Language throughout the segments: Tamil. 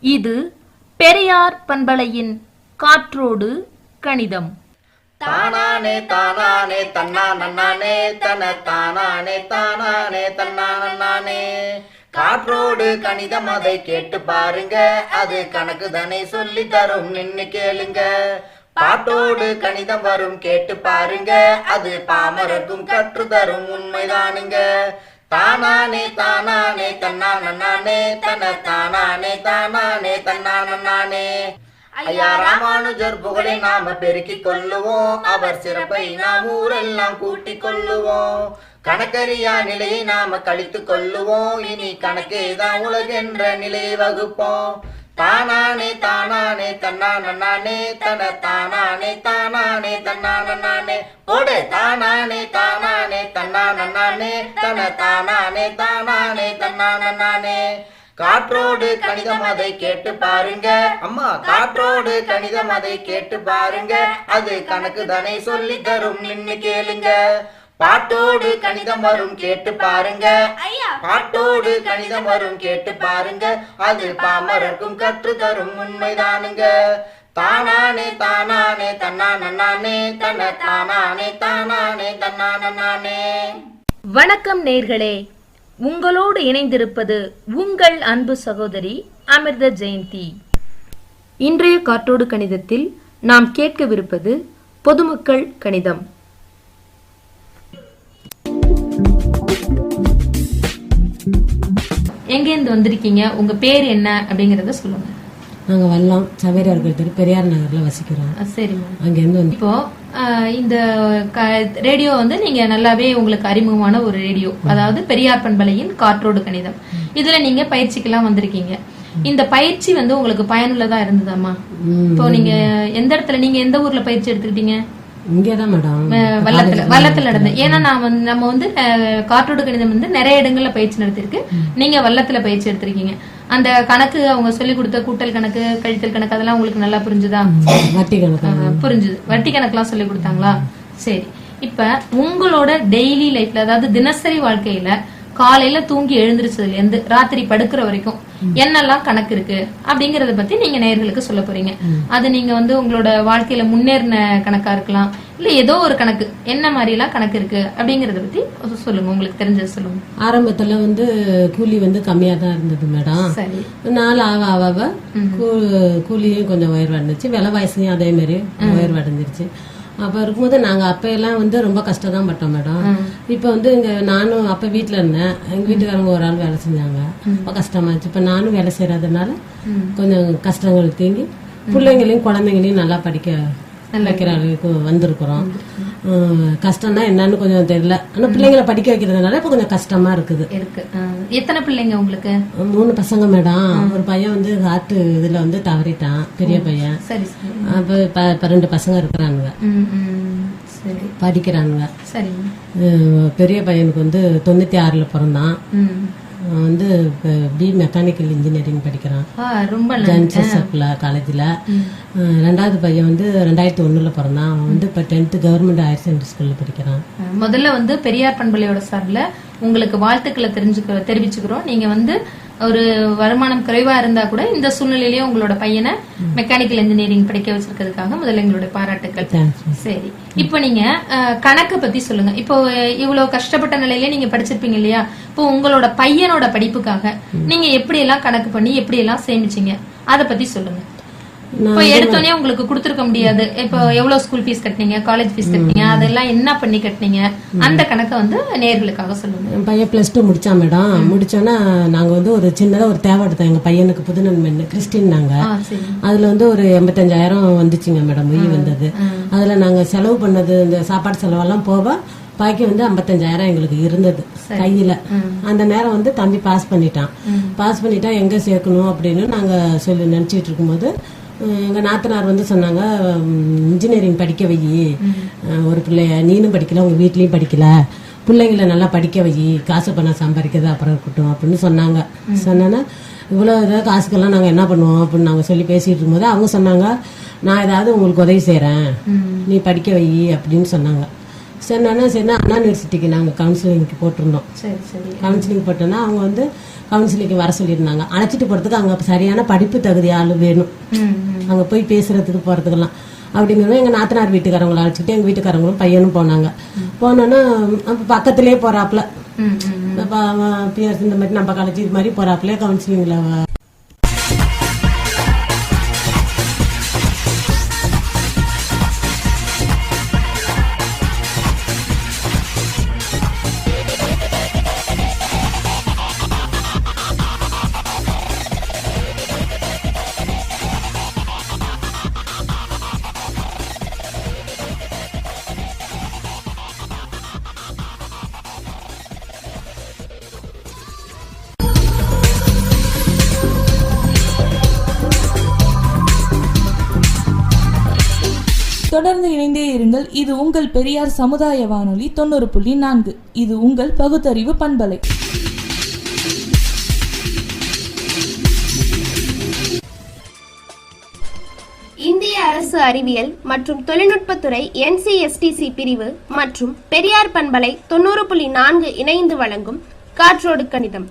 இது பெரியார் பண்பலையின் காற்றோடு கணிதம். தானானே தானானே தன்னா நன்னானே தன தானானே தானானே தன்னா நன்னானே. காற்றோடு கணிதம் அதை கேட்டு பாருங்க, அது கணக்கு தானே சொல்லி தரும் நின்னு கேளுங்க. பாட்டோடு கணிதம் வரும் கேட்டு பாருங்க, அது பாமரர்க்கும் கற்று தரும் உண்மைதானுங்க. தானானே தானானே தன்னா நன்னானே தன தானானே தானானே தன்னா நன்னானே. ஐயா ராமானுஜர் புகழை நாம பெருக்கிக் கொள்ளுவோம், அவர் சிறப்பை நாம் ஊரெல்லாம் கூட்டிக் கொள்ளுவோம். கணக்கறியா நிலையை நாம கழித்து கொள்ளுவோம், இனி கணக்கே தான் உலகென்ற நிலையை வகுப்போம். தானானே தானானே தன்னா நன்னானே தன தானானே தானானே தன்னா நன்னானே. போடு தானானே தானானே தன்னா நன்னானே தன தானானே தானானே தன்னா நன்னானே. காற்றோடு கணிதம் அதை கேட்டு பாருங்க, அம்மா காற்றோடு கணிதம் அதை கேட்டு பாருங்க, அது கணக்கு தானே சொல்லி தரும் நின்னு கேளுங்க. பாட்டோடு கணிதம் வரும் கேட்டு பாருங்க, பாட்டோடு கணிதம் வரும் கேட்டு பாருங்க, அது பாமரர்க்கும் கற்று தரும் உண்மைதானுங்க. தானானே தானானே தன்னா நன்னானே தன தானானே தானானே தன்னா நன்னானே. வணக்கம் நேர்களே, உங்களோடு இணைந்திருப்பது உங்கள் அன்பு சகோதரி அமிர்த ஜெயந்தி. இன்றைய காற்றோடு கணிதத்தில் நாம் கேட்கவிருப்பது பொதுமக்கள் கணிதம். எங்கேருந்து வந்திருக்கீங்க, உங்க பேர் என்ன அப்படிங்கறத சொல்லுங்க. நாங்க வல்லம் சவேரியார்கள் பெரியார் நகர்ல வசிக்கிறோம். சரிம்மா. அங்கிருந்து வந்து இப்போ இந்த ரேடியோ வந்து நீங்க நல்லாவே உங்களுக்கு அறிமுகமான ஒரு ரேடியோ, அதாவது பெரியார் பண்பலையின் காற்றோடு கணிதம். இதுல நீங்க பயிற்சிக்கெல்லாம் வந்திருக்கீங்க. இந்த பயிற்சி வந்து உங்களுக்கு பயனுள்ளதா இருந்ததாம்மா? இப்போ நீங்க எந்த இடத்துல, நீங்க எந்த ஊர்ல பயிற்சி எடுத்துக்கிட்டீங்க? இங்கதான் மேடம், வல்லத்துல நடந்தேன். ஏன்னா நம்ம வந்து காற்றோடு கணிதம் வந்து நிறைய இடங்கள்ல பயிற்சி நடத்திருக்கு. நீங்க வல்லத்துல பயிற்சி எடுத்திருக்கீங்க. அந்த கணக்கு அவங்க சொல்லி கொடுத்த கூட்டல் கணக்கு, கழித்தல் கணக்கு அதெல்லாம் உங்களுக்கு நல்லா புரிஞ்சுதா? வட்டி கணக்கு புரிஞ்சுது. வட்டி கணக்குலாம் சொல்லி கொடுத்தாங்களா? சரி. இப்ப உங்களோட டெய்லி லைஃப்ல, அதாவது தினசரி வாழ்க்கையில காலையில தூங்கி எழுந்திருச்சதுல இருந்து ராத்திரி படுக்கிற வரைக்கும் என்னெல்லாம் கணக்கு இருக்கு அப்படிங்கறத பத்தி நீங்க நேயர்களுக்கு சொல்ல போறீங்க. அது நீங்க வந்து உங்களோட வாழ்க்கையில முன்னேறின கணக்கா இருக்கலாம், இல்ல ஏதோ ஒரு கணக்கு, என்ன மாதிரி எல்லாம் கணக்கு இருக்கு அப்படிங்கறத பத்தி சொல்லுங்க, உங்களுக்கு தெரிஞ்சது சொல்லுங்க. ஆரம்பத்துல வந்து கூலி வந்து கம்மியா தான் இருந்தது மேடம். சரி. நாள் ஆவ கூலியும் கொஞ்சம் உயர்வடைஞ்சிச்சு, விலைவாசியும் அதே மாதிரி உயர்வடைஞ்சிருச்சு. அப்ப இருக்கும்போது நாங்க அப்ப எல்லாம் வந்து ரொம்ப கஷ்டம் தான் பட்டோம் மேடம். இப்ப வந்து இங்க நானும் அப்ப வீட்டுல இருந்தேன், எங்க வீட்டுக்காரங்க ஒரு ஆள் வேலை செஞ்சாங்க, ரொம்ப கஷ்டமாச்சு. இப்ப நானும் வேலை செய்யறதுனால கொஞ்சம் கஷ்டங்கள் தீங்கி பிள்ளைங்களையும் குழந்தைங்களையும் நல்லா படிக்க வைக்கிற அளவுக்கு வந்திருக்கிறோம். கஷ்டம்னா என்னன்னு கொஞ்சம் தெரியல, ஆனா பிள்ளைங்களை படிக்க வைக்கிறதுனால இப்ப கொஞ்சம் கஷ்டமா இருக்குது. எத்தனை பிள்ளைங்க உங்களுக்கு? 3 பசங்க மேடம். ஒரு பையன் வந்து ஹார்ட் இதுல வந்து தவறிட்டான், பெரிய பையன். அப்ப 2 பசங்க இருக்கிறானுங்க, படிக்கிறானுங்க. பெரிய பையனுக்கு வந்து 96ல பிறந்தான், வந்து பி மெக்கானிக்கல் இன்ஜினியரிங் படிக்கிறான் காலேஜ்ல. 2வது பையன் வந்து 2001ல பிறந்தான், அவன் வந்து இப்ப 10th கவர்மெண்ட் ஹையர் செகண்டரி ஸ்கூல்ல படிக்கிறான். முதல்ல வந்து பெரியார் பண்பலையோட சார்பில் உங்களுக்கு வாழ்த்துக்களை தெரிவிச்சுக்கிறோம். நீங்க வந்து ஒரு வருமானம் குறைவா இருந்தா கூட இந்த சூழ்நிலையிலேயே உங்களோட பையனை மெக்கானிக்கல் இன்ஜினியரிங் படிக்க வச்சிருக்கிறதுக்காக முதல்ல எங்களுடைய பாராட்டுக்கள். சரி, இப்போ நீங்க கணக்கை பத்தி சொல்லுங்க. இப்போ இவ்வளவு கஷ்டப்பட்ட நிலையில நீங்க படிச்சிருப்பீங்க இல்லையா? இப்போ உங்களோட பையனோட படிப்புக்காக நீங்க எப்படி எல்லாம் கணக்கு பண்ணி எப்படி எல்லாம் சேமிச்சீங்க, அதை பத்தி சொல்லுங்க. இப்போ எடுத்தோடனே உங்களுக்கு கொடுத்துருக்க முடியாது. இப்போ எவ்வளவு ஸ்கூல் ஃபீஸ் கட்டினீங்க, காலேஜ் ஃபீஸ் கட்டினீங்க, அதெல்லாம் என்ன பண்ணி கட்டினீங்க, அந்த கணக்கை வந்து நேயர்களுக்காக சொல்லுங்க. என் பையன் +2 முடிச்சான் மேடம். முடிச்சோன்னா நாங்க வந்து ஒரு சின்னதா ஒரு தேவை எடுத்தோம் எங்க பையனுக்கு. புதுநன்மை கிறிஸ்டின் நாங்க. அதுல வந்து ஒரு 85,000 வந்துச்சுங்க மேடம், மொய் வந்தது. அதுல நாங்க செலவு பண்ணது இந்த சாப்பாடு செலவெல்லாம் போக பாக்கி வந்து 55,000 எங்களுக்கு இருந்தது கையில. அந்த நேரம் வந்து தம்பி பாஸ் பண்ணிட்டான். எங்க சேர்க்கணும் அப்படின்னு நாங்க சொல்லி நினைச்சிட்டு இருக்கும்போது எங்க நாத்தனார் வந்து சொன்னாங்க, இன்ஜினியரிங் படிக்க வை, ஒரு பிள்ளைய நீனும் படிக்கல, உங்க வீட்லயும் படிக்கல, பிள்ளைங்களை நல்லா படிக்க வை, காசு பணம் சம்பாதிக்கிறது அப்புறம் இருக்கட்டும் அப்படின்னு சொன்னாங்க. சொன்னா இவ்வளவு ஏதாவது காசுக்கெல்லாம் நாங்க என்ன பண்ணுவோம் அப்படின்னு நாங்க சொல்லி பேசிட்டு இருக்கும்போது அவங்க சொன்னாங்க, நான் ஏதாவது உங்களுக்கு உதவி செய்யறேன், நீ படிக்க வை அப்படின்னு சொன்னாங்க. சரினா அண்ணா யூனிவர்சிட்டிக்கு நாங்கள் கவுன்சிலிங்க்கு போட்டிருந்தோம். சரி சரி. கவுன்சிலிங் போட்டோன்னா அவங்க வந்து கவுன்சிலிங்க்கு வர சொல்லியிருந்தாங்க. அழைச்சிட்டு போகிறதுக்கு அங்கே சரியான படிப்பு தகுதி ஆள் வேணும், அங்கே போய் பேசுறதுக்கு போகிறதுக்கெல்லாம். அப்படிங்கிறது எங்கள் நாத்தனார் வீட்டுக்காரங்களை அழைச்சிட்டு எங்கள் வீட்டுக்காரங்களும் பையனும் போனாங்க. போனோன்னா பக்கத்துலேயே போகிறாப்புல பிஆர்சி இந்த மாதிரி நம்ம காலேஜ் இது மாதிரி போகிறாப்புல கவுன்சிலிங்கில். தொடர்ந்து இணைந்தே இருங்கள். இது உங்கள் பெரியார் சமுதாய வானொலி 90.4. இது உங்கள் பகுத்தறிவு பண்பலை. இந்திய அரசு அறிவியல் மற்றும் தொழில்நுட்பத்துறை NCSTC பிரிவு மற்றும் பெரியார் பண்பலை 90.4 இணைந்து வழங்கும் காற்றோடு கணிதம்.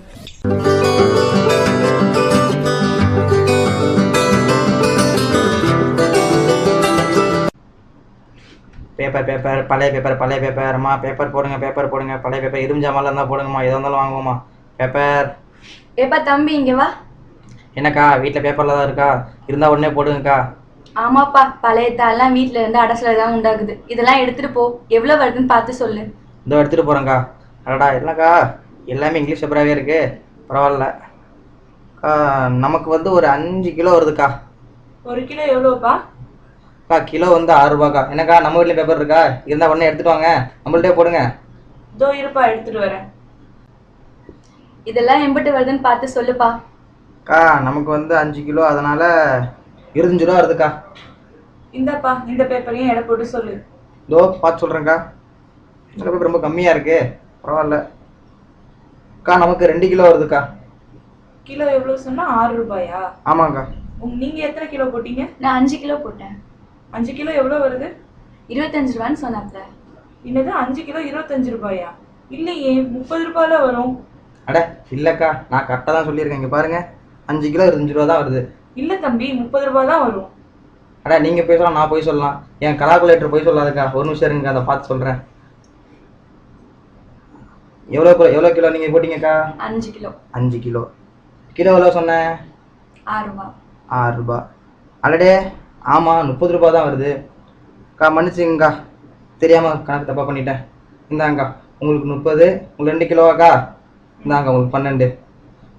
பேப்பர் பழைய பேப்பர் அம்மா பேப்பர் போடுங்க பழைய பேப்பர் இருஞ்சாமலாம் இருந்தால் போடுங்கம்மா, எதாக இருந்தாலும் வாங்குவோம்மா. பேப்பர் தம்பி இங்க வா. என்னக்கா வீட்டில் பேப்பரில் தான் இருக்கா? இருந்தால் உடனே போடுங்கக்கா. ஆமாப்பா, பழைய தாள்லாம் வீட்டில் இருந்து அடசல தான் உண்டாகுது. இதெல்லாம் எடுத்துட்டு போ, எவ்வளோ வருதுன்னு பார்த்து சொல்லு. இதோ எடுத்துகிட்டு போகிறேங்க்கா. அடடா இல்லைக்கா, எல்லாமே இங்கிலீஷ் பேப்பராகவே இருக்குது, பரவாயில்ல. நமக்கு வந்து ஒரு 5 கிலோ வருதுக்கா. 1 கிலோ எவ்வளோப்பா? கிலோ வந்து 6 ரூபாக்கா. என்னக்கா நம்ம வீட்டில் பேப்பர் இருக்கா? இருந்தால் உடனே எடுத்துட்டு வாங்க, நம்மள்டே போடுங்க. இதோ இருப்பா, எடுத்துட்டு வரேன். இதெல்லாம் எம்பிட்டு வருதுன்னு பார்த்து சொல்லுப்பா. நமக்கு வந்து 5 கிலோ, அதனால 25 ரூபா வருதுக்கா. இந்தப்பா, இந்த பேப்பரையும் எடை போட்டு சொல்லு. இதோ பார்த்து சொல்கிறேங்க்கா. இந்த பேப்பர் ரொம்ப கம்மியாக இருக்கு, பரவாயில்ல. நமக்கு 2 கிலோ வருதுக்கா. கிலோ எவ்வளோ சொன்னா? 6 ரூபாயா? ஆமாங்க்கா. நீங்க எத்தனை கிலோ போட்டீங்க? நான் 5 கிலோ போட்டேன். 5 கிலோ எவ்வளோ வருது? 25 ரூபான்னு சொன்னாப்ல. என்னது 5 கிலோ 25 ரூபாயா? இல்லையே, 30 ரூபாயில வரும். அட இல்லைக்கா, நான் கரெக்டாக தான் சொல்லியிருக்கேன். இங்கே பாருங்க, 5 கிலோ 25 ரூபா தான் வருது. இல்லை தம்பி, 30 ரூபாய் தான் வரும். அட நீங்கள் போய் சொல்லலாம், நான் போய் சொல்லலாம். என் கலாக்குலேட்டர் போய் சொல்லாதுக்கா. ஒரு நிமிஷம் இருங்க, அதை பார்த்து சொல்கிறேன். எவ்வளோ கிலோ நீங்கள் போட்டீங்கக்கா? 5 கிலோ. 5 கிலோ. கிலோ எவ்வளோ சொன்னேன்? 6 ரூபா. 6 ரூபா. அடடே ஆமாம், 30 ரூபா தான் வருது. மன்னிச்சுங்கக்கா, தெரியாமல் கணக்கு தப்பாக பண்ணிட்டேன். இந்தாங்கக்கா, உங்களுக்கு 30, உங்களுக்கு 2 கிலோவாக்கா. இந்தாங்க உங்களுக்கு 12.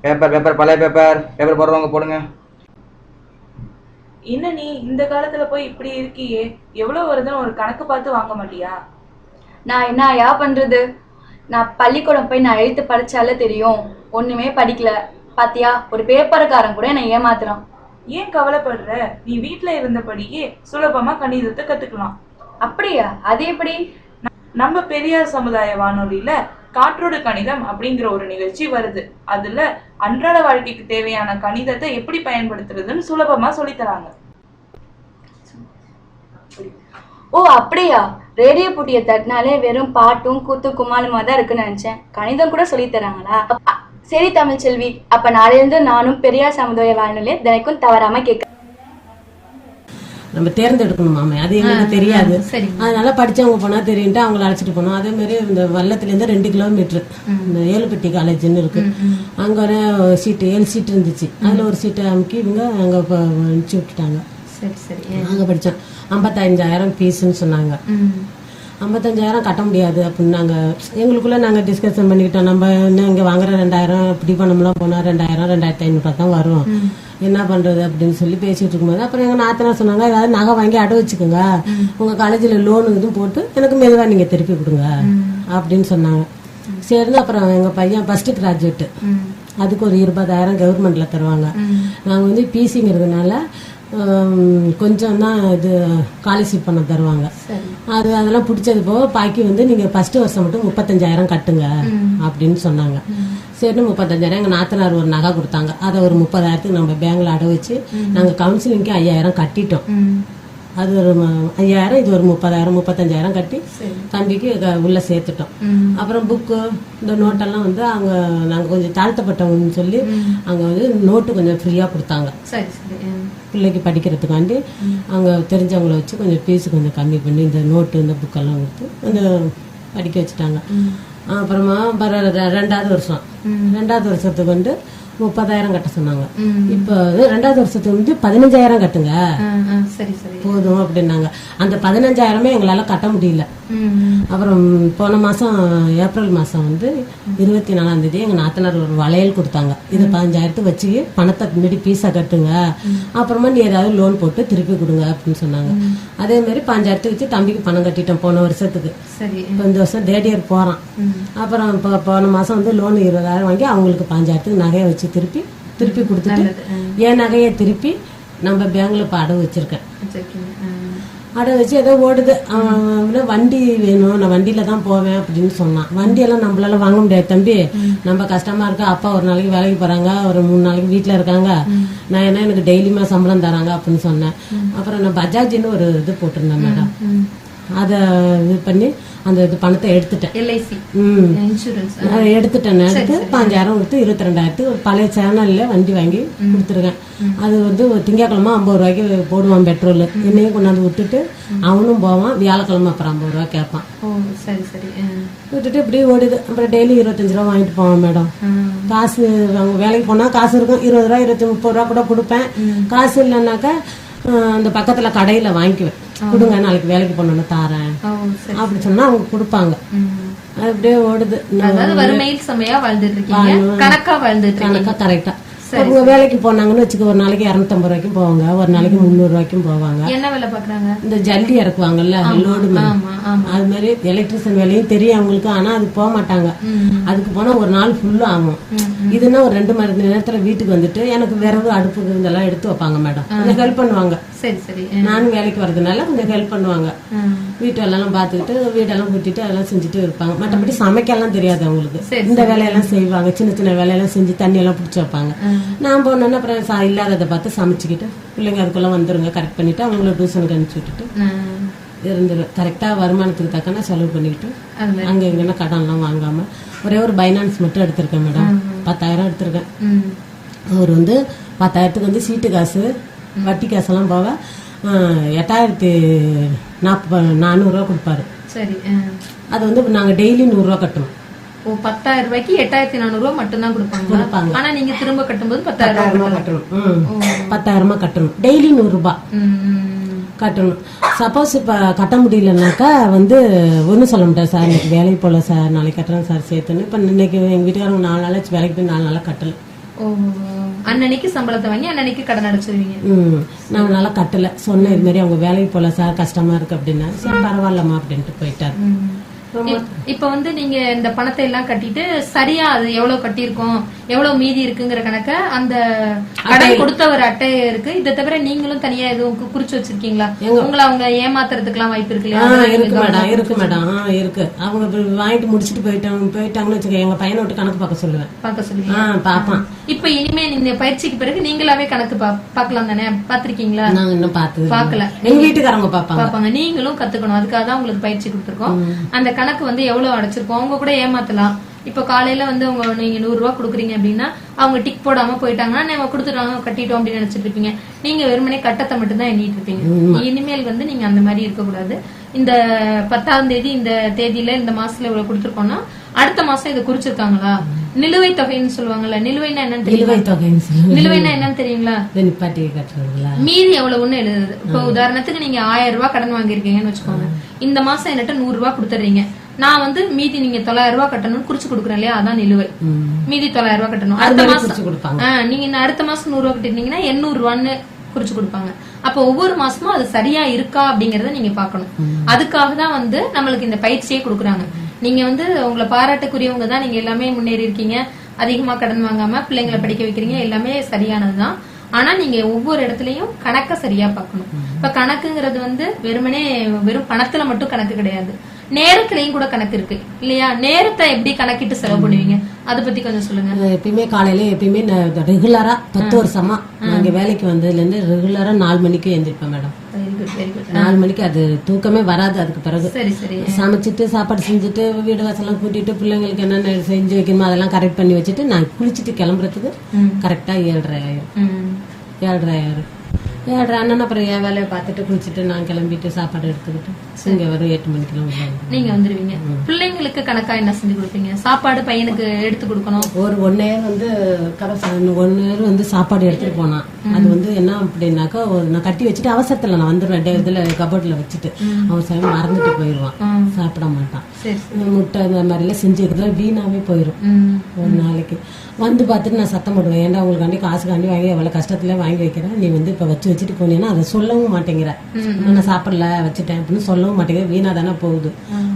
பேப்பர் பழைய பேப்பர் போடுறவங்க போடுங்க. என்ன நீ இந்த காலத்துல போய் இப்படி இருக்கியே, எவ்வளவு வருதுன்னு ஒரு கணக்கு பார்த்து வாங்க மாட்டியா? நான் என்னயா பண்றது? நான் பள்ளிக்கூடம் போய் நான் எழுத்து படிச்சாலே தெரியும், ஒண்ணுமே படிக்கல. பாத்தியா, ஒரு பேப்பர்காரன் கூட என்னை ஏமாத்துறான். ஏன் கவலைப்படுற? நீ வீட்டுல இருந்தபடியே சுலபமா கணிதத்தை கத்துக்கலாம். அப்படியா? அது எப்படி? நம்ம பெரியார் சமுதாய வானொலியில காற்றோடு கணிதம் அப்படிங்கிற ஒரு நிகழ்ச்சி வருது. அதுல அன்றாட வாழ்க்கைக்கு தேவையான கணிதத்தை எப்படி பயன்படுத்துறதுன்னு சுலபமா சொல்லித்தராங்க. ஓ அப்படியா? ரேடியோ பூட்டியை தட்டினாலே வெறும் பாட்டும் கூத்து குமாலுமா தான் இருக்குன்னு நினைச்சேன். கணிதம் கூட சொல்லி தராங்களா? சரி தமிழ் செல்வி, அப்ப நாளையிலிருந்து நானும் பெரியார் சமுதாய வானொலியை தினைக்கும் தவறாம கேட்க. நம்ம தேர்ந்தெடுக்கணும் மாமே, அது எங்களுக்கு தெரியாது. அதனால படிச்சவங்க போனா தெரியும்ட்டு அவங்கள அழைச்சிட்டு போனோம். அதே மாதிரி இந்த வல்லத்துல 2 கிலோமீட்டர் இந்த ஏழுப்பட்டி காலேஜ்னு இருக்கு, அங்க ஒரு சீட்டு 7 சீட்டு இருந்துச்சு. அதுல ஒரு சீட்டை அமுக்கி இவங்க அங்க அனுப்பிச்சு விட்டுட்டாங்க. அங்க படிச்சோம். 55,000 ஃபீஸ்ன்னு சொன்னாங்க. 55,000 கட்ட முடியாது அப்படின்னாங்க. எங்களுக்குள்ள நாங்க டிஸ்கஷன் பண்ணிக்கிட்டோம், நம்ம இன்னும் இங்க வாங்குற 2,000 இப்படி பண்ணலாம் போனா 2,000 2,500 தான் வரும், என்ன பண்றது அப்படின்னு சொல்லி பேசிட்டு இருக்கும்போது அப்புறம் எங்க நாத்தனார் சொன்னாங்க, ஏதாவது நகை வாங்கி அடை வச்சுக்கோங்க, உங்க காலேஜ்ல லோனு இதுவும் போட்டு எனக்கு மெதுவா நீங்க திருப்பி கொடுங்க அப்படின்னு சொன்னாங்க. சரின்னு அப்புறம் எங்க பையன் ஃபர்ஸ்ட் கிராஜுவேட், அதுக்கு ஒரு 20,000 கவர்மெண்ட்ல தருவாங்க. நாங்க வந்து பிசிங்கிறதுனால கொஞ்சம் தான் இது ஸ்காலர்ஷிப் பண்ண தருவாங்க. அதெல்லாம் பிடிச்சது போக பாக்கி வந்து நீங்க ஃபர்ஸ்ட் வருஷம் மட்டும் 35,000 கட்டுங்க அப்படின்னு சொன்னாங்க. சரின்னு 35,000 எங்க நாத்தனார் ஒரு நகை கொடுத்தாங்க. அதை ஒரு 30,000த்துக்கு நம்ம பேங்க்ல அடை வச்சு நாங்க கவுன்சிலிங்க்கு 5,000 கட்டிட்டோம். அது ஒரு 5000, இது ஒரு 30,000 35,000 கட்டி தம்பிக்கு உள்ள சேர்த்துட்டோம். அப்புறம் புக்கு இந்த நோட்டெல்லாம் வந்து அவங்க நாங்கள் கொஞ்சம் தாழ்த்தப்பட்டவங்கன்னு சொல்லி அங்கே வந்து நோட்டு கொஞ்சம் ஃப்ரீயாக கொடுத்தாங்க பிள்ளைக்கு படிக்கிறதுக்காண்டி. அவங்க தெரிஞ்சவங்கள வச்சு கொஞ்சம் ஃபீஸ் கொஞ்சம் கம்மி பண்ணி இந்த நோட்டு இந்த புக்கெல்லாம் கொடுத்து கொஞ்சம் படிக்க வச்சுட்டாங்க. அப்புறமா 2வது வருஷத்துக்கு வந்து 30,000 கட்ட சொன்னாங்க. இப்ப 2வது வருஷத்துக்கு வந்து 15,000 கட்டுங்க போதும் அப்படின்னாங்க. அந்த 15,000மே எங்களால கட்ட முடியல. அப்புறம் போன மாசம் ஏப்ரல் மாசம் வந்து 24ஆம் தேதி எங்க நாத்தனார் ஒரு வளையல் கொடுத்தாங்க. இது 15,000 வச்சு பணத்தை முன்னாடி பீஸா கட்டுங்க, அப்புறமா நீ ஏதாவது லோன் போட்டு திருப்பி கொடுங்க அப்படின்னு சொன்னாங்க. அதே மாதிரி 15,000 வச்சு தம்பிக்கு பணம் கட்டிட்டோம் போன வருஷத்துக்கு. இப்போ இந்த வருஷம் 3rd year போறான். அப்புறம் போன மாசம் வந்து லோன் 20,000 வாங்கி அவங்களுக்கு 15,000 நகையை வச்சு திருப்பி கொடுத்துட்டு என் நகையை திருப்பி நம்ம பேங்க்ல இப்ப அடவு வச்சிருக்கேன். அடை வச்சு ஏதோ ஓடுது. வண்டி வேணும், நான் வண்டியில தான் போவேன் அப்படின்னு சொன்னான். வண்டியெல்லாம் நம்மளால வாங்க முடியாது தம்பி, நம்ம கஷ்டமா இருக்கு. அப்பா ஒரு நாளைக்கு வேலைக்கு போறாங்க, ஒரு 3 நாளைக்கு வீட்டுல இருக்காங்க, நான் என்ன எனக்கு டெய்லியுமே சம்பளம் தராங்க அப்படின்னு சொன்னேன். அப்புறம் நான் பஜாஜ்னு ஒரு இது போட்டிருந்தேன் மேடம், அதை இது பண்ணி அந்த பணத்தை எடுத்துட்டேன். அதை எடுத்துட்டேன். எடுத்து 5,000 கொடுத்து 22,000 ஒரு பழைய சேனல்ல வண்டி வாங்கி கொடுத்துருக்கேன். அது வந்து திங்கக்கிழமை 50 ரூபாய்க்கு போடுவான் பெட்ரோல். என்னையும் கொண்டாந்து விட்டுட்டு அவனும் போவான். வியாழக்கிழமை அப்புறம் 50 ரூபா கேட்பான். விட்டுட்டு இப்படி ஓடுது. அப்புறம் டெய்லி 25 ரூபா வாங்கிட்டு போவான் மேடம். காசு அவங்க வேலைக்கு போனா காசு இருக்கும், 20 ரூபா 30 ரூபா கூட கொடுப்பேன். காசு இல்லைன்னாக்கா அந்த பக்கத்துல கடையில வாங்கிக்குவேன். கொடுங்க நாளைக்கு வேலைக்கு போனோன்னு தாரேன் அப்படி சொன்னா அவங்க கொடுப்பாங்க. அப்படியே ஓடுது. வறுமையில் செமையா வாழ்ந்துட்டு இருக்கீங்க, கணக்கா கரெக்டா. அவங்க வேலைக்கு போனாங்கன்னு வச்சுக்க, ஒரு நாளைக்கு 250 ரூபாய்க்கும் போவாங்க, ஒரு நாளைக்கு 300 ரூபாய்க்கும் போவாங்க. என்ன வேலை பாக்குறாங்க? இந்த ஜல்லி இறக்குவாங்கல்ல, லோடு மேன், அது மாதிரி எலக்ட்ரிஷியன் வேலையும் தெரியும் அவங்களுக்கு. ஆனா அது போக மாட்டாங்க. அதுக்கு போனா ஒரு நாள் ஃபுல்லா ஆகும். இதுன்னா ஒரு 2 மணி நேரத்துல வீட்டுக்கு வந்துட்டு எனக்கு விறகு அடுப்பு இதெல்லாம் எடுத்து வைப்பாங்க மேடம். கொஞ்சம் ஹெல்ப் பண்ணுவாங்க. நானும் வேலைக்கு வர்றதுனால கொஞ்சம் ஹெல்ப் பண்ணுவாங்க. வீட்டு வேலையெல்லாம் பாத்துக்கிட்டு வீடெல்லாம் கூட்டிட்டு அதெல்லாம் செஞ்சுட்டு இருப்பாங்க. மற்றபடி சமைக்கலாம் தெரியாது அவங்களுக்கு. இந்த வேலையெல்லாம் செய்வாங்க, சின்ன சின்ன வேலையெல்லாம் செஞ்சு தண்ணி எல்லாம் பிடிச்சி வைப்பாங்க. நான் போனோன்னா அப்புறம் இல்லாததை பார்த்து சமைச்சுக்கிட்டு பிள்ளைங்க அதுக்குள்ள வந்துருங்க கரெக்ட் பண்ணிட்டு அவங்கள டியூஷனுக்கு அனுப்பிச்சு விட்டுட்டு இருந்துருவேன். கரெக்டா வருமானத்துக்கு தக்கன செலவு பண்ணிக்கிட்டு அங்க எங்கன்னா கடன்லாம் வாங்காம ஒரே ஒரு பைனான்ஸ் மட்டும் எடுத்திருக்கேன் மேடம். 10,000 எடுத்திருக்கேன். அவர் வந்து 10,000க்கு வந்து சீட்டு காசு வட்டி காசெல்லாம் போக 8,400 ரூபா கொடுப்பாரு. சரி, அது வந்து நாங்க டெய்லி 100 ரூபா கட்டணும். 10,000 ரூபாய்க்கு 8,400 ரூபாய் மட்டும் தான் கொடுப்பாங்க. ஆனா நீங்க திரும்ப கட்டும்போது 10,000 ரூபாய் கட்டணும். 10,000 கட்டணும். டெய்லி 100 ரூபாய் கட்டணும். சப்போஸ் இப்ப கட்ட முடியலன்னாக்கா வந்து ஒன்னும் சொல்ல முடியாது. சார் இன்னைக்கு வேலைக்கு போல சார், நாளைக்கு கட்டுறேன் சார் சேர்த்துன்னு. இப்ப இன்னைக்கு எங்க வீட்டுக்காரங்க 4 நாளாச்சு வேலைக்கு போய் 4 நாளா கட்டல. அன்னைக்கு சம்பளத்தை வாங்கி அன்னைக்கு கடன் அடைச்சிருவீங்க. 4 நாளா கட்டல. சொன்ன இது மாதிரி அவங்க வேலைக்கு போல சார், கஷ்டமா இருக்கு அப்படின்னா சரி பரவாயில்லம்மா அப்படின்ட்டு போயிட்டாரு. இப்ப வந்து நீங்க இந்த பணத்தை எல்லாம் கட்டிட்டு சரியா அது எவ்வளவு கட்டியிருக்கோம், எவ்வளவு மீதி இருக்குங்கிற கணக்க அந்த கடன் கொடுத்த ஒரு அட்டை இருக்கு. இதை தவிர நீங்களும் தனியா எதுவும் குறிச்சு வச்சிருக்கீங்களா? உங்களை அவங்க ஏமாத்துறதுக்கு எல்லாம் வாய்ப்பு இருக்கு இல்லையா? இருக்கு மேடம், இருக்கு. அவங்க வாங்கிட்டு முடிச்சுட்டு போயிட்டாங்கன்னு வச்சுக்க, எங்க பையனை விட்டு கணக்கு பார்க்க சொல்லுவேன். பாப்பான். இப்ப இனிமே இந்த பயிற்சிக்கு பிறகு நீங்களாவே கணக்கு பாக்கலாம் தானே? பாத்திருக்கீங்களா? நாங்க இன்னும் பாக்கல. எங்க வீட்டுக்காரங்க பாப்பாங்க. நீங்களும் கத்துக்கணும். அதுக்காக தான் உங்களுக்கு பயிற்சி கொடுத்துருக்கோம். அந்த கணக்கு வந்து எவ்வளவு அடைச்சிருக்கோம் அவங்க கூட ஏமாத்தலாம். இப்ப காலையில வந்து நீங்க 100 ரூபாய் கொடுக்குறீங்க அப்படின்னா அவங்க டிக் போடாம போயிட்டாங்கன்னா நம்ம கொடுத்துட்டாங்க கட்டிட்டோம் அப்படின்னு நினைச்சிட்டு இருப்பீங்க. நீங்க வெறுமனே கட்டத்தை மட்டும் தான் எண்ணிட்டு இருப்பீங்க. இனிமேல் வந்து நீங்க அந்த மாதிரி இருக்கக்கூடாது. இந்த 10ஆம் தேதி இந்த தேதியில இந்த மாசத்துல இவ்வளவு கொடுத்துருக்கோம்னா அடுத்த மாசம் இதை குறிச்சிருக்காங்களா? நிலுவை தொகைன்னு சொல்லுவாங்கல்ல. நிலுவைன்னா என்னன்னு தெரியும்? நிலுவைன்னா என்னன்னு தெரியுங்களா? மீதி எவ்வளவுன்னு எழுதுது. இப்ப உதாரணத்துக்கு நீங்க 1000 ரூபாய் கடன் வாங்கிருக்கீங்கன்னு வச்சுக்கோங்க. இந்த மாசம் என்கிட்ட 100 ரூபாய் கொடுத்துறீங்க. நான் வந்து மீதி நீங்க 900 ரூபாய் கட்டணும்னு குறிச்சு கொடுக்குறேன் இல்லையா? அதான் நிலுவை. மீதி 900 ரூபாய் கட்டணும். அடுத்த மாசம் நீங்க அடுத்த மாசம் 100 ரூபாய் கட்டிருந்தீங்கன்னா 800 ரூபான்னு குறிச்சு கொடுப்பாங்க. அப்ப ஒவ்வொரு மாசமும் அது சரியா இருக்கா அப்படிங்கறத நீங்க பாக்கணும். அதுக்காக தான் வந்து நம்மளுக்கு இந்த பயிற்சியே கொடுக்குறாங்க. நீங்க வந்து உங்களை பாராட்டுக்குரியவங்க தான். நீங்க எல்லாமே முன்னேறி இருக்கீங்க. அதிகமா கடன் வாங்காம பிள்ளைங்களை படிக்க வைக்கிறீங்க. எல்லாமே சரியானதுதான். ஆனா நீங்க ஒவ்வொரு இடத்துலயும் கணக்க சரியா பாக்கணும். இப்ப கணக்குங்கிறது வந்து வெறும் பணத்துல மட்டும் கணக்கு கிடையாது, நேரத்திலயும் கூட கணக்கு இருக்கு இல்லையா? நேரத்தை எப்படி கணக்கிட்டு செலவு பண்ணுவீங்க அதை பத்தி கொஞ்சம் சொல்லுங்க. எப்பயுமே காலையில எப்பயுமே ரெகுலரா 10 வருஷமா நாங்க வேலைக்கு வந்ததுல இருந்து ரெகுலரா 4 மணிக்கு எழுந்திருப்பேன் மேடம். Good very good. 4 மணிக்கு அது தூக்கமே வராது. அதுக்கு பிறகு சரி சரி. சமைச்சிட்டு சாப்பாடு செஞ்சுட்டு வீடு வாசலாம் கூட்டிட்டு பிள்ளைங்களுக்கு என்னென்ன செஞ்சு வைக்கணுமோ அதெல்லாம் கரெக்ட் பண்ணி வச்சுட்டு நான் குளிச்சுட்டு கிளம்புறதுக்கு கரெக்டா 7:30 ஆயிரும். 7:30 ஆயிரும். 7:30 அண்ணன் அப்புறம் என் வேலையை பார்த்துட்டு குளிச்சுட்டு நான் கிளம்பிட்டு சாப்பாடு எடுத்துக்கிட்டு இங்க வரும் 8 மணிக்கெல்லாம் நீங்க வந்துருவீங்க. பிள்ளைங்களுக்கு கணக்கா என்ன செஞ்சு கொடுப்பீங்க? சாப்பாடு பையனுக்கு எடுத்து கொடுக்கணும். ஒரு 1 நேரம் வந்து கவசம் 1 நேரம் வந்து சாப்பாடு எடுத்துட்டு போனான். அது வந்து என்ன அப்படின்னாக்கா நான் கட்டி வச்சுட்டு அவசரத்துல நான் வந்துடுவேன். இதுல கபோர்ட்ல வச்சுட்டு அவசரம் மறந்துட்டு போயிடுவான். சாப்பிட மாட்டான். முட்டை இந்த மாதிரி எல்லாம் செஞ்சு வைக்கிறதுல வீணாவே போயிடும். ஒரு நாளைக்கு வந்து பார்த்துட்டு நான் சத்தம் போடுவேன். ஏன்டா உங்களுக்காண்டி காசுக்காண்டி வாங்கி எவ்வளவு கஷ்டத்துல வாங்கி வைக்கிறேன், நீ வந்து இப்ப வச்சுட்டு போனீங்கன்னா அதை சொல்லவும் மாட்டேங்கிற. நான் சாப்பிடல வச்சுட்டேன் அப்படின்னு சொல்லவும் மாட்டேங்கிற, வீணா தானே போகுது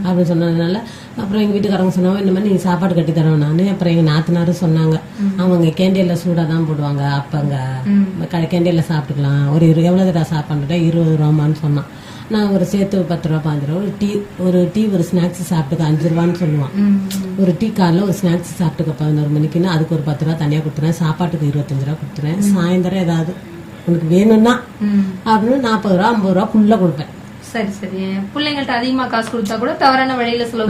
அப்படின்னு சொன்னதுனால அப்புறம் எங்க வீட்டுக்காரங்க சொன்னாங்க இந்த மாதிரி நீங்க சாப்பாடு கட்டி தரோம் நானு. அப்புறம் எங்க நாத்தனாரும் சொன்னாங்க அவங்க கேண்டியல்ல சூடா தான் போடுவாங்க, அப்பங்க கேண்டியல்ல சாப்பிட்டுக்கலாம். ஒரு எவ்வளவு தடவை சாப்பாடு 20 ரூபான்னு சொன்னான். நான் ஒரு சேர்த்து 10 ரூபா 5 ரூபா ஒரு டீ ஒரு ஸ்நாக்ஸ் சாப்பிட்டுக்க 5 ரூபான்னு சொல்லுவான். ஒரு டீ காலைல ஒரு ஸ்நாக்ஸ் சாப்பிட்டுக்க 11 மணிக்குன்னு அதுக்கு ஒரு 10 ரூபா தனியா கொடுத்துறேன். சாப்பாட்டுக்கு 25 ரூபா கொடுத்துறேன். சாயந்தரம் ஏதாவது உனக்கு வேணும்னா அப்படின்னு 40 ரூபா 50 ரூபா புள்ள கொடுப்பேன். சரி சரி. பிள்ளைங்கள்ட்ட அதிகமா காசு கொடுத்தா கூட தவறான வழியில செலவு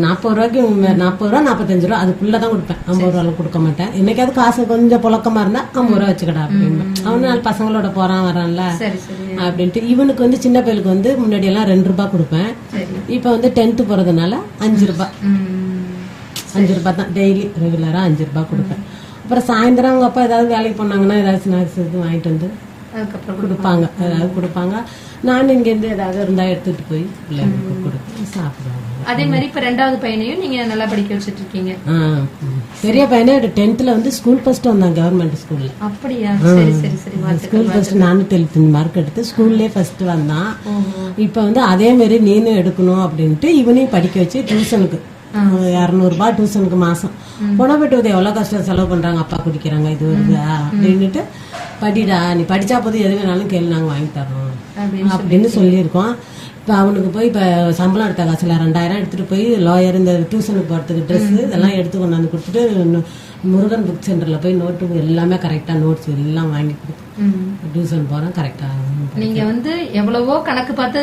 40 ரூபாய்க்கு 40 ரூபா 45 ரூபா அதுக்குள்ளதான் கொடுப்பேன். 50 ரூபாய் கொடுக்க மாட்டேன். என்னைக்காவது காசு கொஞ்சம் புழக்கமா இருந்தா 50 ரூபா வச்சுக்கடா அப்படின்னு. அவனு 4 பசங்களோட போறான் வரான்ல அப்படின்ட்டு. இவனுக்கு வந்து சின்ன பையலுக்கு வந்து முன்னாடி எல்லாம் 2 ரூபாய் கொடுப்பேன். இப்ப வந்து 10th போறதுனால 5 ரூபாய் 5 ரூபாய் தான் டெய்லி ரெகுலரா 5 ரூபாய் கொடுப்பேன். அப்புறம் சாயந்தரம் அவங்க அப்பா ஏதாவது வேலைக்கு போனாங்கன்னா ஏதாவது ஸ்நாக்ஸ் இது வாங்கிட்டு வந்து அதுக்கப்புறம் கொடுப்பாங்க. ஏதாவது கொடுப்பாங்க. நான் இங்க இருந்து ஏதாவது இருந்தா எடுத்துட்டு போய் பிள்ளைங்களுக்கு கொடுத்து சாப்பிடுவாங்க. அதே மாதிரி இப்ப 2வது பையனையும் நீங்க நல்லா படிக்க வச்சுட்டு இருக்கீங்க. பெரிய பையனே 10th வந்து ஸ்கூல் ஃபர்ஸ்ட் வந்தான் கவர்மெண்ட் ஸ்கூல்ல. அப்படியா? சரி சரி சரி. ஸ்கூல் ஃபர்ஸ்ட் 495 மார்க் எடுத்து ஸ்கூல்லே ஃபர்ஸ்ட் வந்தான். இப்ப வந்து அதே மாதிரி நீனும் எடுக்கணும் அப்படின்ட்டு இவனையும் படிக்க வச்சு டியூஷனுக்கு 200 ரூபாய் டியூஷனுக்கு மாசம் போனப்பட்டு எவ்வளவு கஷ்டம் செலவு பண்றாங்க, அப்பா குடிக்கிறாங்க இது வருதா அப்படின்னுட்டு படிடா நீ படிச்சா போது எது வேணாலும் கேள்வி நாங்க வாங்கி தரோம் அப்படின்னு சொல்லியிருக்கோம். இப்ப அவனுக்கு போய் இப்ப சம்பளம் எடுத்த காசுல 2000 எடுத்துட்டு போய் லாயர் இந்த டியூஷனுக்கு போறதுக்கு ட்ரெஸ் இதெல்லாம் எடுத்து கொண்டாந்து கொடுத்துட்டு முருகன் புக் சென்டர்ல போய் நோட்டு எல்லாமே கரெக்டா நோட்ஸ் எல்லாம் வாங்கி கொடுத்து டியூஷன் போறேன் கரெக்டா. நீங்க வந்து எவ்வளவோ கணக்கு பார்த்து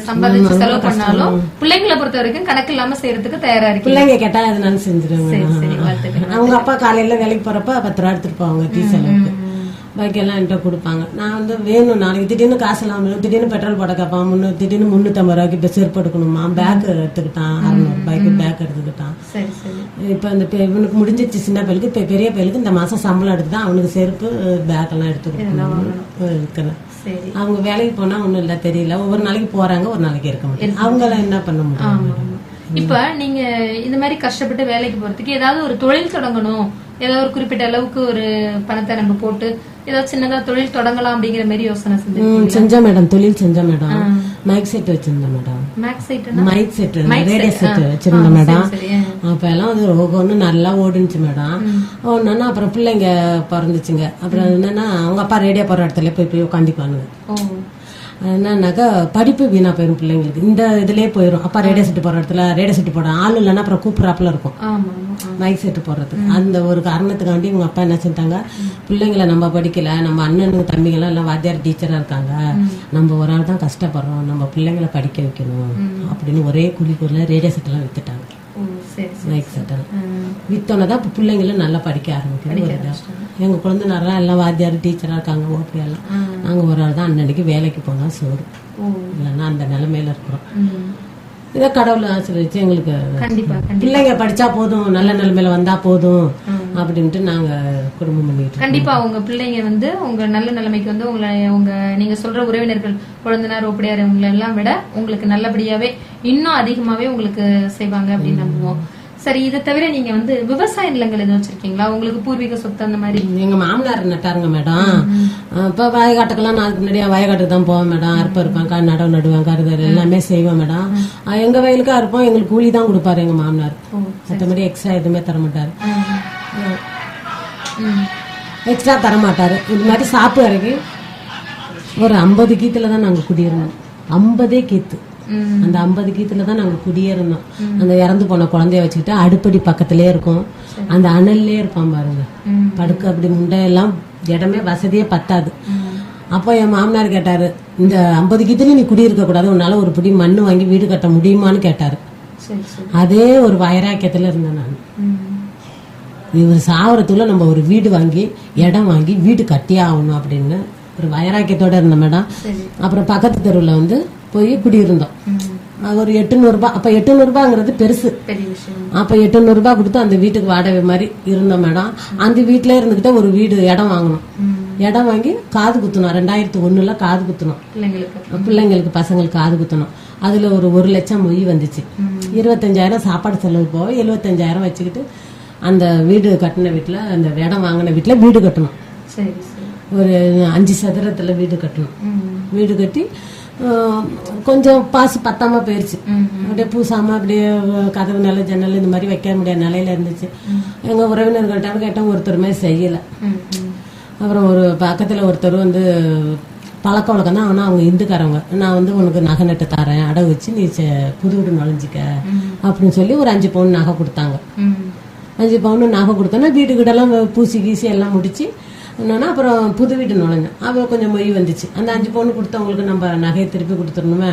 சம்பாதிச்சு செலவு பண்ணாலும் பிள்ளைங்களை பொறுத்த வரைக்கும் கணக்கு இல்லாம செய்யறதுக்கு தயாரா இருக்கு. பிள்ளைங்க கேட்டா அதனால செஞ்சிருவாங்க. அவங்க அப்பா காலையில வேலைக்கு போறப்ப 10 ரூபா எடுத்துட்டு போவாங்க டீ செலவுக்கு. பாக்கி எல்லாம் என்கிட்ட கொடுப்பாங்க. நான் வந்து வேணும் நாளைக்கு திடீர்னு காசு இல்லாம திடீர்னு பெட்ரோல் போட கேட்பான். திடீர்னு 350 ரூபாய்க்கு இப்ப செருப்பு எடுக்கணுமா, பேக் எடுத்துக்கிட்டான் 600 ரூபாய்க்கு பேக் எடுத்துக்கிட்டான். இப்ப இந்த இவனுக்கு முடிஞ்சிச்சு சின்ன பையலுக்கு. இப்ப பெரிய பையலுக்கு இந்த மாசம் சம்பளம் எடுத்துதான் அவனுக்கு செருப்பு பேக் எல்லாம் எடுத்துக்கிட்டு இருக்கிறேன். அவங்க வேலைக்கு போனா ஒண்ணும் இல்ல தெரியல. ஒவ்வொரு நாளைக்கு போறாங்க, ஒரு நாளைக்கு இருக்க முடியும். அவங்க எல்லாம் என்ன பண்ண முடியும்? இப்ப நீங்க இந்த மாதிரி கஷ்டப்பட்டு வேலைக்கு போறதுக்கு ஏதாவது ஒரு தொழில் தொடங்கணும், ஏதாவது ஒரு குறிப்பிட்ட அளவுக்கு ஒரு பணத்தை நம்ம போட்டு ஏதாவது சின்னதா தொழில் தொடங்கலாம் அப்படிங்கிற மாதிரி யோசனை செஞ்சேன் மேடம். தொழில் செஞ்சேன் மேடம். மைக் செட் வச்சிருந்தேன் madam. Mike set radio set வச்சிருந்தேன் மேடம். அப்ப எல்லாம் வந்து ஒவ்வொன்னு நல்லா ஓடுச்சு மேடம். ஒன்னா அப்புறம் பிள்ளைங்க பிறந்துச்சுங்க. அப்புறம் என்னன்னா அவங்க அப்பா ரேடியோ போற இடத்துல போய் உட்காந்துக்குவானுங்க. என்னன்னாக்கா படிப்பு வீணா போயிடும் பிள்ளைங்களுக்கு. இந்த இதுலயே போயிடும். அப்பா ரேடியோ செட்டு போற இடத்துல ரேடியோ செட்டு போட ஆள் இல்லைன்னா அப்புறம் கூப்பிடாப்புல இருக்கும் மைக் செட்டு போடுறதுக்கு. அந்த ஒரு காரணத்துக்காண்டி உங்க அப்பா என்ன செஞ்சாங்க, பிள்ளைங்களை நம்ம படிக்கல, நம்ம அண்ணனுக்கு தம்பிங்கெல்லாம் எல்லாம் வாத்தியார் டீச்சரா இருக்காங்க, நம்ம ஒரு ஆள் தான் கஷ்டப்படுறோம், நம்ம பிள்ளைங்களை படிக்க வைக்கணும் அப்படின்னு ஒரே குழிக்குள்ள ரேடியோ செட் எல்லாம் வித்துட்டாங்க. மைக் செட் வித்தோன்னதான் இப்ப பிள்ளைங்களும் நல்லா படிக்க ஆரம்பிக்கிறோம். எங்க குழந்தைனாரெல்லாம் எல்லாம் வாத்தியார் டீச்சரா இருக்காங்க. ஓகேலாம் நாங்க ஒரு ஆள் தான் அன்னன்னைக்கு வேலைக்கு போனா சோறு, இல்லைன்னா அந்த நிலைமையில இருக்கிறோம். இதை கடவுள் ஆசீர்வதிச்சு எங்களுக்கு பிள்ளைங்க படிச்சா போதும், நல்ல நிலைமையில வந்தா போதும் அப்படின்ட்டு நாங்க குடும்பம் பண்ணிட்டு. கண்டிப்பா உங்க பிள்ளைங்க வந்து உங்க நல்ல நிலைமைக்கு வந்து உங்களை உங்க நீங்க சொல்ற உறவினர்கள் குழந்தைனார் ஒப்படையார் உங்களை எல்லாம் விட உங்களுக்கு நல்லபடியாவே இன்னும் அதிகமாவே உங்களுக்கு செய்வாங்க அப்படின்னு நம்புவோம். சரி, இதை தவிர நீங்க வந்து விவசாய நிலங்கள் எதுவும் வச்சிருக்கீங்களா? உங்களுக்கு பூர்வீக சொத்து அந்த மாதிரி? எங்க மாமனார் நட்டாருங்க மேடம். இப்ப வயக்காட்டுக்கெல்லாம் நாளுக்கு முன்னாடியே வயக்காட்டுக்கு தான் போவேன் மேடம். அறுப்ப இருப்பேன், நடவு நடுவேன், கருதல் எல்லாமே செய்வேன் மேடம். எங்க வயலுக்கு அறுப்போம். எங்களுக்கு கூலி தான் கொடுப்பாரு எங்க மாமனார். மற்றபடி எக்ஸ்ட்ரா எதுவுமே தர மாட்டாரு. எக்ஸ்ட்ரா தர மாட்டாரு. இது மாதிரி சாப்பு வரைக்கும் ஒரு 50 கீத்துல தான் நாங்க குடியிருந்தோம். 50 கீத்து. அந்த 50 கீத்துல தான் நாங்க குடியேறணும். அந்த இறந்து போன குழந்தைய வச்சுக்கிட்டு அடுப்படி பக்கத்திலே இருக்கும். அந்த அனல்லே இருப்பான் பாருங்க. படுக்க அப்படி முண்டையெல்லாம் இடமே வசதியே பத்தாது. அப்போ என் மாமனார் கேட்டாரு, இந்த 50 கித்துல நீ குடியிருக்க கூடாது, உன்னால ஒரு பிடி மண்ணு வாங்கி வீடு கட்ட முடியுமான்னு கேட்டாரு. சரி சரி. அதே ஒரு வைராக்கியத்துல இருந்தேன் நான். இவர் சாவரத்துக்குள்ள நம்ம ஒரு வீடு வாங்கி இடம் வாங்கி வீடு கட்டியே ஆகணும் அப்படின்னு ஒரு வைராக்கியத்தோட இருந்தேன் மேடம். அப்புறம் பக்கத்து தெருவில் வந்து போய் குடியிருந்தோம். ஒரு 800 ரூபாய். அப்ப 800 ரூபாங்கிறது பெருசு. அப்ப 800 ரூபாய் கொடுத்து அந்த வீட்டுக்கு வாடகை மாதிரி இருந்தோம் மேடம். அந்த வீட்டுல இருந்துகிட்ட ஒரு வீடு இடம் வாங்கணும். இடம் வாங்கி காது குத்தணும். 2001 காது குத்தணும் பிள்ளைங்களுக்கு, பசங்களுக்கு காது குத்தணும். அதுல ஒரு 1 லட்சம் மொய் வந்துச்சு. 25,000 சாப்பாடு செலவு போக 75,000 வச்சுக்கிட்டு அந்த வீடு கட்டின வீட்டுல, அந்த இடம் வாங்கின வீட்டுல வீடு கட்டணும். ஒரு 5 சதுரத்துல வீடு கட்டணும். வீடு கட்டி கொஞ்சம் பாசு பத்தாம போயிருச்சு. அப்படியே பூசாம அப்படியே கதவு நிலை ஜன்னல் இந்த மாதிரி வைக்க முடியாத நிலையில இருந்துச்சு. எங்க உறவினர்கள்ட்ட கேட்டோம், ஒருத்தருமே செய்யல. அப்புறம் ஒரு பக்கத்துல ஒருத்தர் வந்து பழக்க வழக்கம் தான், ஆனா அவங்க இந்துக்காரவங்க, நான் வந்து உனக்கு நகை நட்டு தரேன், அடகு வச்சு நீ புது வீடு நுழைஞ்சிக்க அப்படின்னு சொல்லி ஒரு 5 பவுன் நகை கொடுத்தாங்க. 5 பவுன் நகை கொடுத்தோன்னா வீடு கிட்டெல்லாம் பூசி கீசி எல்லாம் முடிச்சு என்னன்னா அப்புறம் புது வீடு நுழைஞ்சேன். அப்போ கொஞ்சம் மொய் வந்துச்சு. அந்த 5 பவுன் கொடுத்தவங்களுக்கு நம்ம நகையை திருப்பி கொடுத்துடணுமே,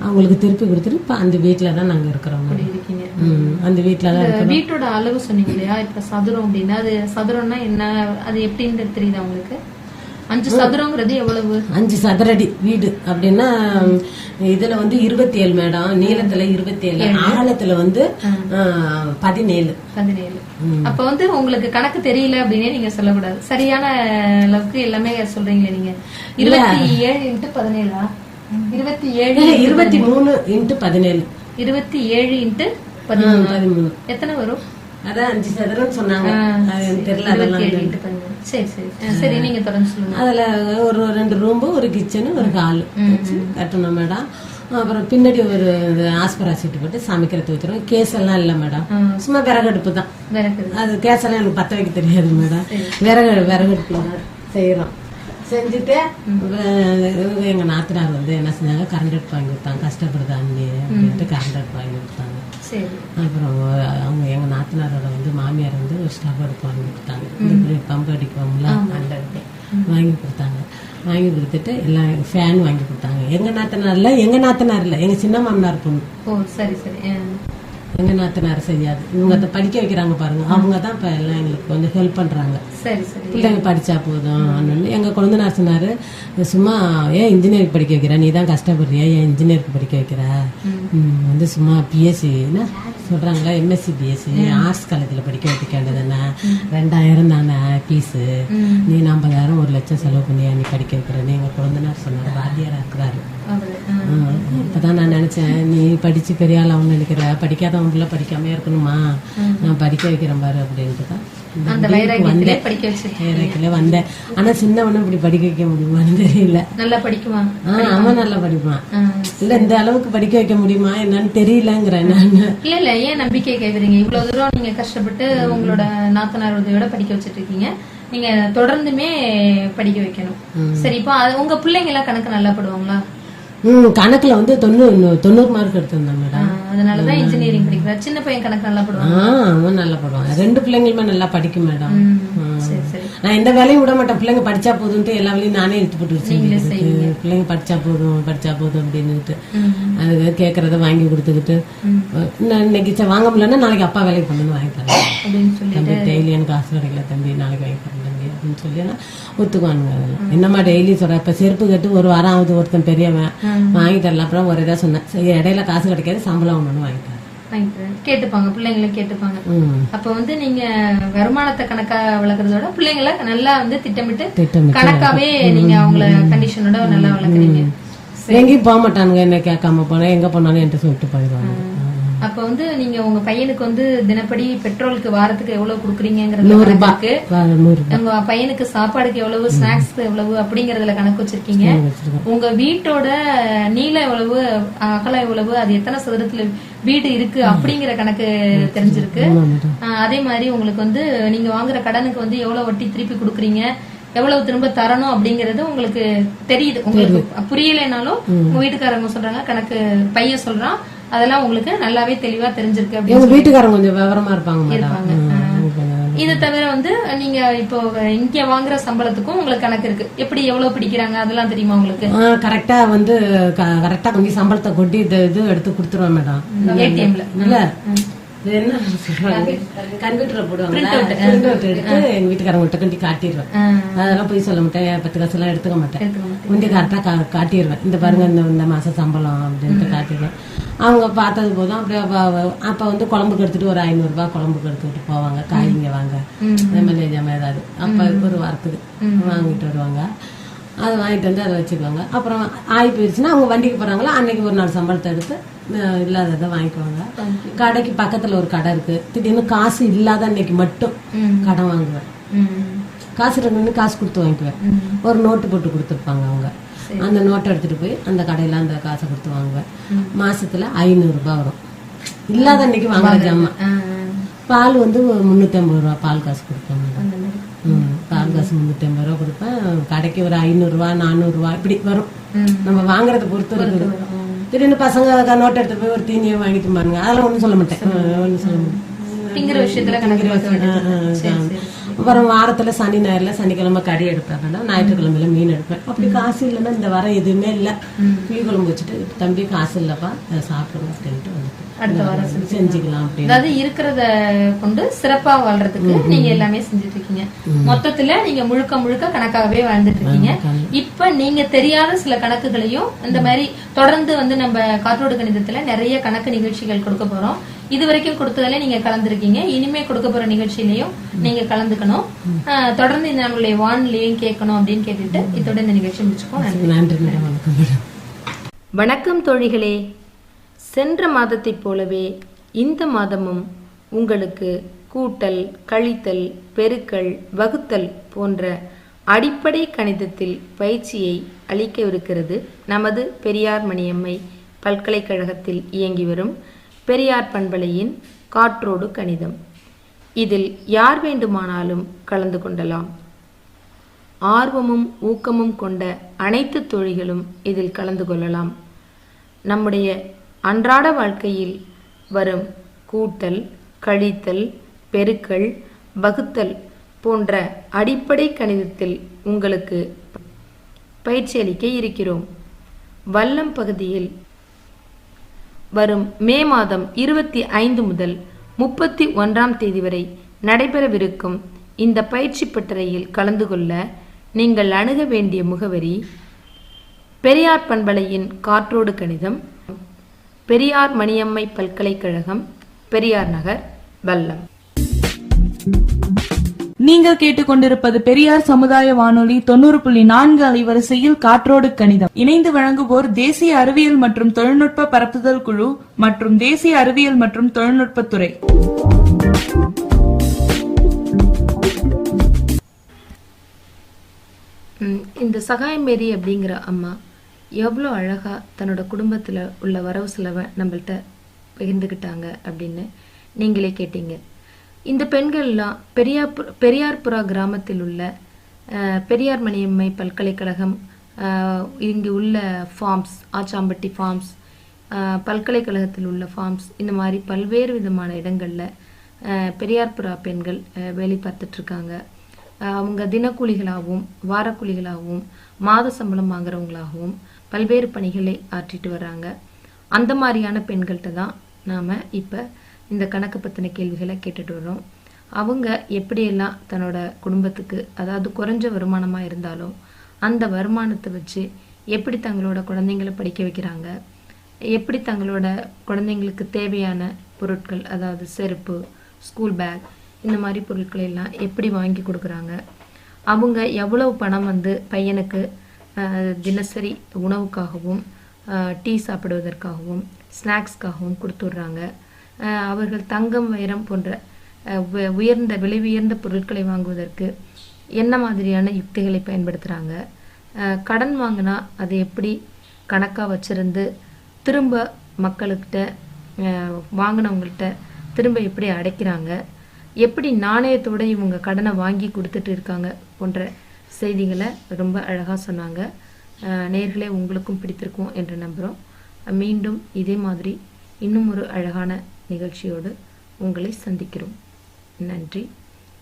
அவங்களுக்கு திருப்பி கொடுத்துட்டு இப்போ அந்த வீட்டில தான் நாங்கள் இருக்கிறோம். அந்த வீட்டில தான் இருக்கிறோம். வீட்டோட அளவு சொன்னீங்க இல்லையா, இப்போ சதுரம் அப்படின்னா அது சதுரம்னா என்ன, அது எப்படின்னு தெரியுதா உங்களுக்கு? 5 சதுரங்கிறது எவ்வளவு? 5 சதுரடி வீடு அப்படின்னா இதுல வந்து 27 மேடம், நீளத்துல 27, ஆழத்துல வந்து 17. அப்ப வந்து உங்களுக்கு கணக்கு தெரியல அப்படின்னே நீங்க சொல்லக்கூடாது. சரியான அளவுக்கு எல்லாமே சொல்றீங்களே நீங்க. 27 × 17 23 × 17 27 × 13 எத்தனை வரும்? அதான் 5 சதுரம் சொன்னாங்க. தெரியல. சரி சரி சரி, நீங்க தொடர்ந்து சொல்லுங்க. அதுல ஒரு 2 ரூம்பு, ஒரு கிச்சனு, ஒரு ஹால் கட்டணும் மேடம். அப்புறம் பின்னாடி ஒரு ஆஸ்பரா சீட்டு போட்டு சமைக்கிறதுக்கு வச்சிருக்கோம். கேஸ் எல்லாம் இல்ல மேடம், சும்மா விறகடுப்பு தான். அது கேஸ் எல்லாம் எனக்கு பத்த வைக்க தெரியாது மேடம். விறகடுப்புல செய்யறோம். செஞ்சுட்டு எங்க நாத்தனார் வந்து என்ன செஞ்சாங்க, கரண்ட் அடுப்பு வாங்கி கொடுத்தாங்க. கஷ்டப்படுதாங்க அப்படின்ட்டு கரண்ட் அடுப்பு வாங்கி கொடுத்தாங்க. அப்புறம் அவங்க எங்க நாத்தனாரோட வந்து மாமியார் வந்து ஒரு ஸ்டவ் அடுப்பு வாங்கி கொடுத்தாங்க. பம்பு அடிக்குவோம்ல, அந்த அடுப்பு வாங்கி கொடுத்தாங்க. வாங்கி கொடுத்துட்டு எல்லாம் ஃபேன் வாங்கி கொடுத்தாங்க. எங்க நாத்தனார் இல்ல, எங்க சின்ன மாமனார் பொண்ணு. சரி சரி. எங்க நாத்தனார் செய்யாது. இவங்க படிக்க வைக்கிறாங்க பாருங்க, அவங்க தான் இப்ப எல்லாம் எங்களுக்கு கொஞ்சம் ஹெல்ப் பண்றாங்க. பிள்ளைங்க படிச்சா போதும். எங்க குழந்தைனார் சொன்னாரு, சும்மா ஏன் இன்ஜினியரிங் படிக்க வைக்கிற, நீ தான் கஷ்டப்படுறியா, ஏன் இன்ஜினியருக்கு படிக்க வைக்கிற, வந்து சும்மா பிஎஸ்சி சொல்றாங்களா, எம்எஸ்சி பிஎஸ்சி ஆர்ட்ஸ் காலேஜ்ல படிக்க வைக்காண்டதுன்னா 2000 தானே பீஸு, நீ 50,000 1 லட்சம் செலவு பண்ணியா நீ படிக்க வைக்கிறேன்னு எங்க குழந்தைனார் சொன்னாரு. வாத்தியாரா இருக்கிறாரு. இப்பதான் நான் நினைச்சேன், நீ படிச்சு பெரிய ஆள் அவனு நினைக்கிற, படிக்காதவன் பிள்ளை படிக்காம இருக்கணுமா, நான் படிக்க வைக்கிறேன் பாரு அப்படின்ட்டு தான் வந்தேன். ஆனா சின்னவனும் இப்படி படிக்க வைக்க முடியுமான்னு தெரியல. நல்லா படிக்குமா? அவன் நல்லா படிப்பான். இல்ல இந்த அளவுக்கு படிக்க வைக்க முடியுமா என்னன்னு தெரியலங்கிறேன் நான். இல்ல ஏன் நம்பிக்கை கேக்குறீங்க? இவ்வளவு தூரம் நீங்க கஷ்டப்பட்டு உங்களோட நாத்தனார் உதவியோட படிக்க வச்சிட்டு இருக்கீங்க, நீங்க தொடர்ந்துமே படிக்க வைக்கணும். சரி, இப்போ உங்க பிள்ளைங்க எல்லாம் கணக்கு நல்லா படுவாங்களா? கணக்குல வந்து 90 மார்க் எடுத்திருந்தான் மேடம். அதனாலதான் இன்ஜினியரிங் படிக்கிற. சின்ன பையன் கணக்கு நல்லா படுவான். அவன் நல்லா படுவான். 2 பிள்ளைங்களுமே நல்லா படிக்கும் மேடம். நான் எந்த வேலையும் விட மாட்டேன். பிள்ளைங்க படிச்சா போதும்ட்டு எல்லா வேலையும் நானே எடுத்து போட்டு வச்சேன். பிள்ளைங்க படிச்சா போதும் அப்படின்னுட்டு அதுக்கு கேக்குறத வாங்கி கொடுத்துக்கிட்டு, இன்னைக்கு வாங்க முடியலன்னா நாளைக்கு அப்பா வேலைக்கு பண்ணணும் வாங்கி தரேன் தம்பி, டெய்லி எனக்கு காசு கிடைக்கல தம்பி, நாளைக்கு வாங்கி தரேன் தம்பி அப்படின்னு சொல்லி ஒத்துக்குவானுங்க. அதெல்லாம் என்னம்மா டெய்லி சொல்ற, இப்ப செருப்பு கட்டு 1 வாரம் ஆகுது, ஒருத்தன் பெரியவன் வாங்கி தரல. அப்புறம் ஒரு இதாக சொன்னேன், இடையில காசு கிடைக்காது, சம்பளம் ஒண்ணு வாங்கிக்கிறேன் கேட்டுப்பாங்க, பிள்ளைங்களும் கேட்டுப்பாங்க. அப்ப வந்து நீங்க வருமானத்தை கணக்கா வளர்க்கறதோட பிள்ளைங்களை நல்லா வந்து திட்டமிட்டு கணக்காவே நீங்க அவங்கள கண்டிஷனோட நல்லா வளர்க்குறீங்க. எங்கேயும் போக மாட்டானுங்க, என்ன கேட்காம போனா எங்க போனாலும் என்கிட்ட சொல்லிட்டு போயிடுவாங்க. அப்ப வந்து நீங்க உங்க பையனுக்கு வந்து தினப்படி பெட்ரோலுக்கு வாரத்துக்கு எவ்வளவு குடுக்குறீங்கிறது, உங்க பையனுக்கு சாப்பாடுக்கு எவ்வளவு, ஸ்நாக்ஸ்க்கு எவ்வளவு அப்படிங்கறதுல கணக்கு வச்சிருக்கீங்க. உங்க வீட்டோட நீளம் எவ்வளவு, அகலம் எவ்வளவு, அது எத்தனை சதுரத்துல வீடு இருக்கு அப்படிங்கிற கணக்கு தெரிஞ்சிருக்கு. அதே மாதிரி உங்களுக்கு வந்து நீங்க வாங்குற கடனுக்கு வந்து எவ்வளவு வட்டி திருப்பி கொடுக்குறீங்க, எவ்வளவு திரும்ப தரணும் அப்படிங்கறது உங்களுக்கு தெரியுது. உங்களுக்கு புரியலைனாலும் உங்க வீட்டுக்காரங்க சொல்றாங்க, கணக்கு பையன் சொல்றான், அதெல்லாம் உங்களுக்கு நல்லாவே தெளிவா தெரிஞ்சிருக்கு. வீட்டுக்காரங்க கொஞ்சம் விவரமா இருப்பாங்க. இதை தவிர வந்து நீங்க இப்போ இங்க வாங்குற சம்பளத்துக்கும் உங்களுக்கு கணக்கு இருக்கு, எப்படி எவ்வளவு பிடிக்கிறாங்க அதெல்லாம் தெரியுமா உங்களுக்கு? கரெக்டா வந்து கரெக்டா கொஞ்சம் சம்பளத்தை கொட்டி இது எடுத்து கொடுத்துருவேன் மேடம். ஏடிஎம்ல இல்ல இது என்ன சொல்றாங்க, கம்ப்யூட்டர்ல போடுவாங்க, பிரிண்ட் அவுட் எடுத்து எங்க வீட்டுக்காரங்கள்ட்ட கொண்டு காட்டிடுவேன். அதெல்லாம் போய் சொல்ல மாட்டேன், 10 காசு எல்லாம் எடுத்துக்க மாட்டேன். கொஞ்சம் கரெக்டா காட்டிடுவேன், இந்த பாருங்க இந்த மாசம் சம்பளம் அப்படின்ட்டு காட்டிடுவேன். அவங்க பார்த்தது போதும். அப்படியே அப்ப வந்து குழம்புக்கு எடுத்துட்டு ஒரு 500 ரூபாய் குழம்புக்கு எடுத்துட்டு போவாங்க, காய்ங்க வாங்க அதே மாதிரி ஏதாவது அப்ப ஒரு வாரத்துக்கு வாங்கிட்டு வருவாங்க. அதை வாங்கிட்டு வந்து அதை வச்சுக்குவாங்க. அப்புறம் ஆகி போயிடுச்சுன்னா அவங்க வண்டிக்கு போறாங்களோ அன்னைக்கு ஒரு நாள் சம்பளத்தை எடுத்து இல்லாததை வாங்கிக்குவாங்க. கடைக்கு பக்கத்துல ஒரு கடை இருக்கு, திடீர்னு காசு இல்லாத அன்னைக்கு மட்டும் கடன் வாங்குவேன். காசு இருக்கு காசு கொடுத்து வாங்கிக்குவேன். ஒரு நோட்டு போட்டு கொடுத்துருப்பாங்க அவங்க, அந்த நோட்டை எடுத்துட்டு போய் அந்த கடையில அந்த காசை கொடுத்து வாங்குவேன். மாசத்துல 500 ரூபாய் வரும். இல்லாத அன்னைக்கு வாங்குற ஜாமான். பால் வந்து 350 ரூபா பால் காசு கொடுப்பேன். பால் காசு 350 ரூபா கொடுப்பேன். கடைக்கு ஒரு 500 ரூபா 400 ரூபா இப்படி வரும், நம்ம வாங்குறத பொறுத்து இருக்குது. திடீர்னு பசங்க நோட்டை எடுத்துட்டு போய் ஒரு தீனியை வாங்கிட்டு பாருங்க, அதெல்லாம் ஒண்ணும் சொல்ல மாட்டேன், ஒன்னும் சொல்ல மாட்டேன். அப்புறம் வாரத்துல சனி ஞாயிறுல சனிக்கிழமை கறி எடுப்பேன், ஞாயிற்றுக்கிழமையில மீன் எடுப்பேன். அப்படி காசு இல்லைன்னா இந்த வாரம் எதுவுமே இல்லை, புளி குழம்பு வச்சுட்டு தம்பி காசு இல்லப்பா சாப்பிடுங்க அப்படின்ட்டு வந்துட்டு அடுத்த வாரம் செஞ்சுக்கலாம் அப்படின்னு. அதாவது இருக்கிறத கொண்டு சிறப்பா வாழ்றதுக்கு நீங்க எல்லாமே செஞ்சுட்டு இருக்கீங்க. மொத்தத்துல நீங்க முழுக்க முழுக்க கணக்காகவே வாழ்ந்துட்டு இருக்கீங்க. இப்ப நீங்க தெரியாத சில கணக்குகளையும் இந்த மாதிரி தொடர்ந்து வந்து நம்ம காற்றோடு கணிதத்துல நிறைய கணக்கு நிகழ்ச்சிகள் கொடுக்க போறோம். இது வரைக்கும் கொடுத்ததுல நீங்க கலந்துருக்கீங்க, இனிமே கொடுக்க போற நிகழ்ச்சியிலையும் நீங்க கலந்துக்கணும். தொடர்ந்து இந்த நம்மளுடைய வானிலையும் கேட்கணும் அப்படின்னு கேட்டுட்டு இதோட இந்த நிகழ்ச்சி முடிச்சுக்கோம். நன்றி. வணக்கம் தோழிகளே. சென்ற மாதத்தைப் போலவே இந்த மாதமும் உங்களுக்கு கூட்டல், கழித்தல், பெருக்கல், வகுத்தல் போன்ற அடிப்படை கணிதத்தில் பயிற்சியை அளிக்கவிருக்கிறது நமது பெரியார் மணியம்மை பல்கலைக்கழகத்தில் இயங்கி வரும் பெரியார் பண்பலையின் காற்றோடு கணிதம். இதில் யார் வேண்டுமானாலும் கலந்து கொள்ளலாம். ஆர்வமும் ஊக்கமும் கொண்ட அனைத்து தோழிகளும் இதில் கலந்து கொள்ளலாம். நம்முடைய அன்றாட வாழ்க்கையில் வரும் கூட்டல், கழித்தல், பெருக்கல், வகுத்தல் போன்ற அடிப்படை கணிதத்தில் உங்களுக்கு பயிற்சி அளிக்க இருக்கிறோம். வல்லம் பகுதியில் வரும் மே மாதம் 25 முதல் 31ஆம் தேதி வரை நடைபெறவிருக்கும் இந்த பயிற்சி பட்டறையில் கலந்து கொள்ள நீங்கள் அணுக வேண்டிய முகவரி: பெரியார் பண்பலையின் காற்றோடு கணிதம், பெரியார் மணியம்மை பல்கலைக்கழகம், பெரியார் நகர், வல்லம். நீங்கள் கேட்டுக்கொண்டிருப்பது பெரியார் சமுதாய வானொலி 90.4 அலைவரிசையில் காற்றோடு கணிதம். இணைந்து வழங்குவோர் தேசிய அறிவியல் மற்றும் தொழில்நுட்ப பரப்புதல் குழு மற்றும் தேசிய அறிவியல் மற்றும் தொழில்நுட்பத்துறை. இந்த சகாயமேரி அப்படிங்கிற அம்மா எவ்வளோ அழகா தன்னோட குடும்பத்தில் உள்ள வரவு செலவை நம்மள்கிட்ட பகிர்ந்துக்கிட்டாங்க அப்படின்னு நீங்களே கேட்டீங்க. இந்த பெண்கள்லாம் பெரியார்புரா கிராமத்தில் உள்ள பெரியார் மணியம்மை பல்கலைக்கழகம், இங்கு உள்ள ஃபார்ம்ஸ், ஆச்சாம்பட்டி ஃபார்ம்ஸ், பல்கலைக்கழகத்தில் உள்ள ஃபார்ம்ஸ், இந்த மாதிரி பல்வேறு விதமான இடங்களில் பெரியார்புரா பெண்கள் வேலை பார்த்துட்ருக்காங்க. அவங்க தினக்கூலிகளாகவும் வாரக்கூலிகளாகவும் மாத சம்பளம் வாங்குறவங்களாகவும் பல்வேறு பணிகளை ஆற்றிட்டு வர்றாங்க. அந்த மாதிரியான பெண்கள்கிட்ட தான் நாம் இப்போ இந்த கணக்கு பற்றின கேள்விகளை கேட்டுட்டு வரோம். அவங்க எப்படியெல்லாம் தன்னோட குடும்பத்துக்கு, அதாவது குறைஞ்ச வருமானமாக இருந்தாலும் அந்த வருமானத்தை வச்சு எப்படி தங்களோட குழந்தைங்களை படிக்க வைக்கிறாங்க, எப்படி தங்களோட குழந்தைங்களுக்கு தேவையான பொருட்கள், அதாவது செருப்பு, ஸ்கூல் பேக், இந்த மாதிரி பொருட்களை எல்லாம் எப்படி வாங்கி கொடுக்குறாங்க, அவங்க எவ்வளவு பணம் வந்து பையனுக்கு தினசரி உணவுக்காகவும் டீ சாப்பிடுவதற்காகவும் ஸ்நாக்ஸ்க்காகவும் கொடுத்துட்றாங்க, அவர்கள் தங்கம், வைரம் போன்ற உயர்ந்த விலை உயர்ந்த பொருட்களை வாங்குவதற்கு என்ன மாதிரியான யுக்திகளை பயன்படுத்துகிறாங்க, கடன் வாங்கினா அதை எப்படி கணக்காக வச்சிருந்து திரும்ப மக்கள்கிட்ட வாங்கினவங்கள்ட்ட திரும்ப எப்படி அடைக்கிறாங்க, எப்படி நாணயத்தோடு இவங்க கடனை வாங்கி கொடுத்துட்டு இருக்காங்க போன்ற செய்திகளை ரொம்ப அழகாக சொன்னாங்க. நேயர்களே, உங்களுக்கும் பிடித்திருக்கும் என்று நம்புகிறோம். மீண்டும் இதே மாதிரி இன்னும் ஒரு அழகான நிகழ்ச்சியோடு உங்களை சந்திக்கிறோம். நன்றி,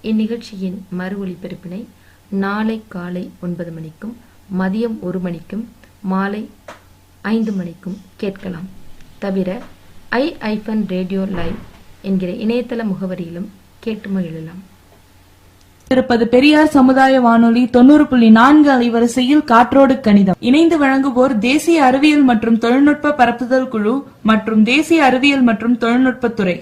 இந்நிகழ்ச்சியின் மறு ஒலிபரப்பினை நாளை காலை 9 மணிக்கும் மதியம் 1 மணிக்கும் மாலை 5 மணிக்கும் கேட்கலாம். தவிர i-radio live என்கிற இணையதள முகவரியிலும் கேட்டு மகிழலாம். இருப்பது பெரியார் சமுதாய வானொலி 90.4 அலைவரிசையில் காற்றோடு கணிதம். இணைந்து வழங்குவோர் தேசிய அறிவியல் மற்றும் தொழில்நுட்ப பரப்புதல் குழு மற்றும் தேசிய அறிவியல் மற்றும் தொழில்நுட்பத்துறை.